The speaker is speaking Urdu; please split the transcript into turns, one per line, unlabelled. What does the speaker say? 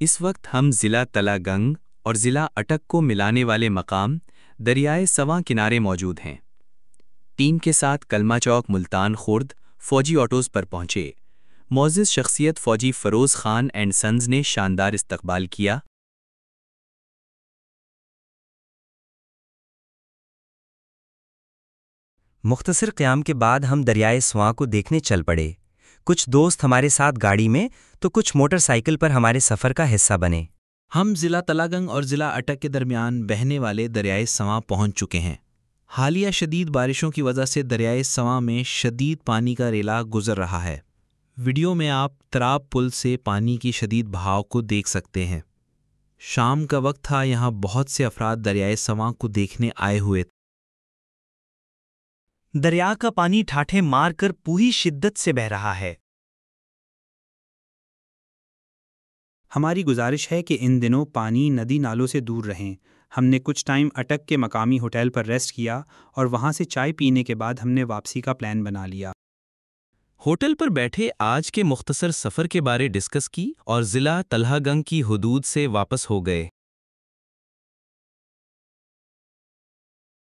اس وقت ہم ضلع تلہ گنگ اور ضلع اٹک کو ملانے والے مقام دریائے سواں کنارے موجود ہیں۔ ٹیم کے ساتھ کلمہ چوک ملتان خورد فوجی آٹوز پر پہنچے۔ معزز شخصیت فوجی فروز خان اینڈ سنز نے شاندار استقبال کیا۔
مختصر قیام کے بعد ہم دریائے سواں کو دیکھنے چل پڑے۔ کچھ دوست ہمارے ساتھ گاڑی میں تو کچھ موٹر سائیکل پر ہمارے سفر کا حصہ بنے۔
ہم ضلع تلہ گنگ اور ضلع اٹک کے درمیان بہنے والے دریائے سواں پہنچ چکے ہیں۔ حالیہ شدید بارشوں کی وجہ سے دریائے سواں میں شدید پانی کا ریلا گزر رہا ہے۔ ویڈیو میں آپ تراب پل سے پانی کی شدید بہاؤ کو دیکھ سکتے ہیں۔ شام کا وقت تھا، یہاں بہت سے افراد دریائے سواں کو دیکھنے آئے ہوئے تھے۔
دریا کا پانی ٹھاٹھے مار کر پوری شدت سے بہہ رہا ہے۔
ہماری گزارش ہے کہ ان دنوں پانی ندی نالوں سے دور رہیں۔ ہم نے کچھ ٹائم اٹک کے مقامی ہوٹل پر ریسٹ کیا اور وہاں سے چائے پینے کے بعد ہم نے واپسی کا پلان بنا لیا۔
ہوٹل پر بیٹھے آج کے مختصر سفر کے بارے ڈسکس کی اور ضلع تلہ گنگ کی حدود سے واپس ہو گئے۔